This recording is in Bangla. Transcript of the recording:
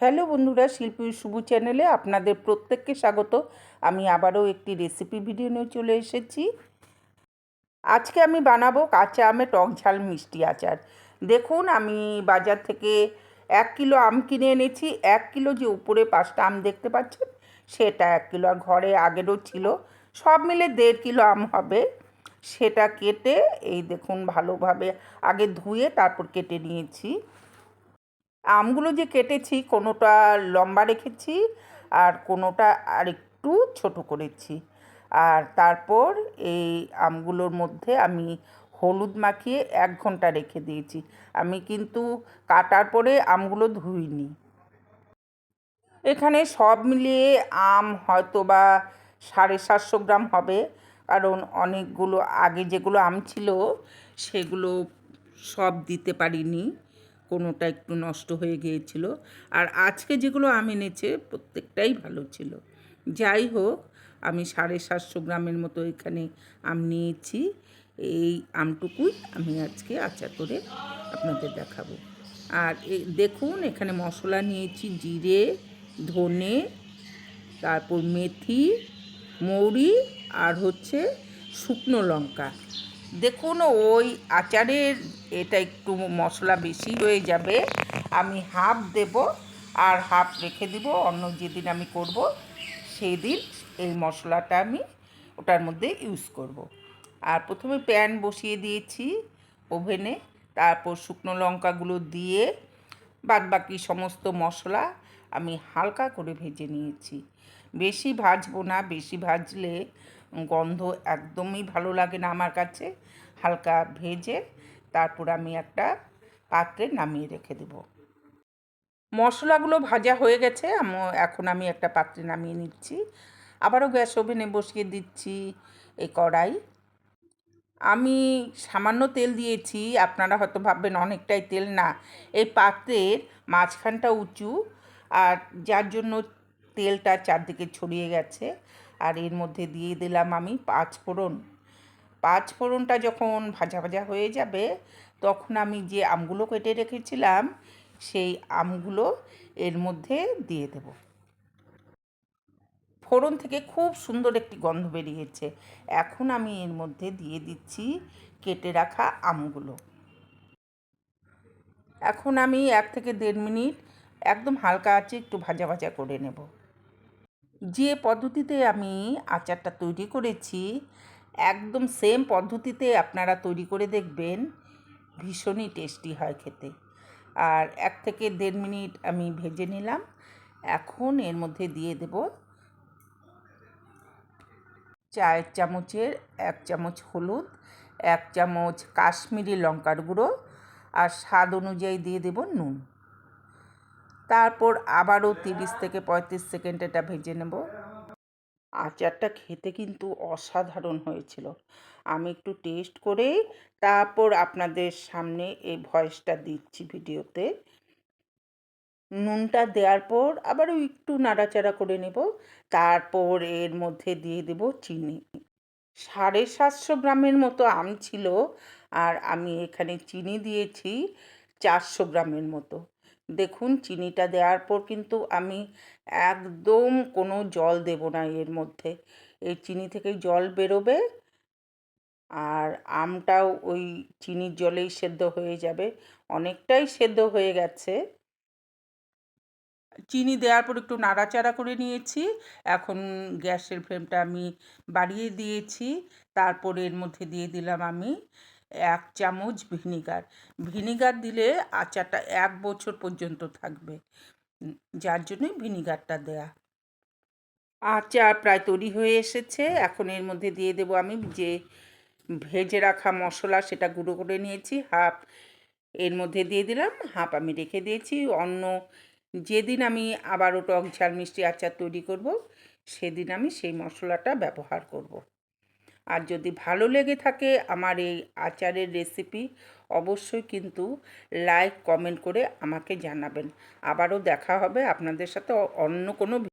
হ্যালো বন্ধুরা, শিল্পী শুভ চ্যানেলে আপনাদের প্রত্যেককে স্বাগত। আমি আবারও একটি রেসিপি ভিডিও নিয়ে চলে এসেছি। আজকে আমি বানাবো কাঁচা আমে টক ঝাল মিষ্টি আচার। দেখুন, আমি বাজার থেকে 1 কিলো আম কিনে এনেছি। 1 কিলো যে উপরে 5টা আম দেখতে পাচ্ছেন, সেটা 1 কিলো। আর ঘরে আগেরও ছিল, সব মিলে 1.5 কিলো আম হবে। সেটা কেটে এই দেখুন ভালোভাবে আগে ধুয়ে তারপর কেটে নিয়েছি। আমগুলো যে কেটেছি, কোনোটা লম্বা রেখেছি আর কোনোটা আরেকটু ছোট করেছি। আর তারপর এই আমগুলোর মধ্যে আমি হলুদ মাখিয়ে 1 ঘন্টা রেখে দিয়েছি। আমি কিন্তু কাটার পরে আমগুলো ধুইনি। এখানে সব মিলিয়ে আম হয়তো বা 750 গ্রাম হবে, কারণ অনেকগুলো আগে যেগুলো আম ছিল সেগুলো সব দিতে পারিনি, কোনোটা একটু নষ্ট হয়ে গিয়েছিল। আর আজকে যেগুলো আম এনেছে প্রত্যেকটাই ভালো ছিল। যাই হোক, আমি 750 গ্রামের মতো এখানে আম নিয়েছি। এই আমটুকুই আমি আজকে আচার করে আপনাদের দেখাবো। আর দেখুন, এখানে মশলা নিয়েছি জিরে, ধনে, তারপর মেথি, মৌরি আর হচ্ছে শুকনো লঙ্কা। দেখুন, ওই আচারের এটা একটু মশলা বেশি হয়ে যাবে। আমি হাফ দেব আর হাফ রেখে দিব, অন্য যেদিন আমি করব সেই দিন এই মশলাটা আমি ওটার মধ্যে ইউজ করব। আর প্রথমে প্যান বসিয়ে দিয়েছি ওভেনে, তারপর শুকনো লঙ্কাগুলো দিয়ে বাদবাকি সমস্ত মশলা আমি হালকা করে ভেজে নিয়েছি। বেশি ভাজবো না, বেশি ভাজলে গন্ধ একদমই ভালো লাগে না আমার কাছে। হালকা ভেজে তারপর আমি একটা পাত্রে নামিয়ে রেখে দেব। মশলাগুলো ভাজা হয়ে গেছে, এখন আমি একটা পাত্রে নামিয়ে নিচ্ছি। আবারও গ্যাস ওভেনে বসিয়ে দিচ্ছি এই কড়াই। আমি সামান্য তেল দিয়েছি, আপনারা হয়তো ভাববেন অনেকটাই তেল। না, এই পাত্রের মাঝখানটা উঁচু, আর যার জন্য তেলটা চারদিকে ছড়িয়ে গেছে। আর এর মধ্যে দিয়ে দিলাম আমি 5 ফোড়ন। 5 ফোড়নটা যখন ভাজা ভাজা হয়ে যাবে, তখন আমি যে আমগুলো কেটে রেখেছিলাম সেই আমগুলো এর মধ্যে দিয়ে দেব। ফোড়ন থেকে খুব সুন্দর একটি গন্ধ বেরিয়েছে। এখন আমি এর মধ্যে দিয়ে দিচ্ছি কেটে রাখা আমগুলো। এখন আমি 1 থেকে 1.5 মিনিট একদম হালকা আঁচে একটু ভাজা ভাজা করে নেব। যে পদ্ধতিতে আমি আচারটা তৈরি করেছি, একদম সেম পদ্ধতিতে আপনারা তৈরি করে দেখবেন, ভীষণই টেস্টি হয় খেতে। আর 1 থেকে 1.5 মিনিট আমি ভেজে নিলাম। এখন এর মধ্যে দিয়ে দেব চায়ের চামচের 1 চামচ হলুদ, 1 চামচ কাশ্মীরি লঙ্কার গুঁড়ো, আর স্বাদ অনুযায়ী দিয়ে দেব নুন। তারপর আবারও 30 থেকে 35 সেকেন্ড এটা ভেজে নেব। আচারটা খেতে কিন্তু অসাধারণ হয়েছিল। আমি একটু টেস্ট করে তারপর আপনাদের সামনে এই ভয়েসটা দিচ্ছি ভিডিওতে। নুনটা দেওয়ার পর আবারও একটু নাড়াচাড়া করে নেব। তারপর এর মধ্যে দিয়ে দেব চিনি। 750 গ্রামের মতো আম ছিল, আর আমি এখানে চিনি দিয়েছি 400 গ্রামের মতো। দেখুন, চিনিটা দেওয়ার পর কিন্তু আমি একদম কোনো জল দেব না এর মধ্যে। এই চিনি থেকেই জল বেরোবে, আর আমটাও ওই চিনির জলেই সেদ্ধ হয়ে যাবে। অনেকটাই সেদ্ধ হয়ে গেছে। চিনি দেওয়ার পর একটু নাড়াচাড়া করে নিয়েছি। এখন গ্যাসের ফ্লেমটা আমি বাড়িয়ে দিয়েছি। তারপর এর মধ্যে দিয়ে দিলাম আমি 1 চামচ ভিনিগার। ভিনিগার দিলে আচারটা 1 বছর পর্যন্ত থাকবে, যার জন্যই ভিনিগারটা দেয়া। আচার প্রায় তৈরি হয়ে এসেছে। এখন এর মধ্যে দিয়ে দেব আমি যে ভেজে রাখা মশলা, সেটা গুঁড়ো করে নিয়েছি। হাফ এর মধ্যে দিয়ে দিলাম, হাফ আমি রেখে দিয়েছি। অন্য যেদিন আমি আবারও টক ঝাল মিষ্টি আচার তৈরি করব, সেদিন আমি সেই মশলাটা ব্যবহার করব। আর যদি ভালো লেগে থাকে আমার এই আচারের রেসিপি, অবশ্যই কিন্তু লাইক কমেন্ট করে আমাকে জানাবেন। আবারও দেখা হবে আপনাদের সাথে অন্য কোনো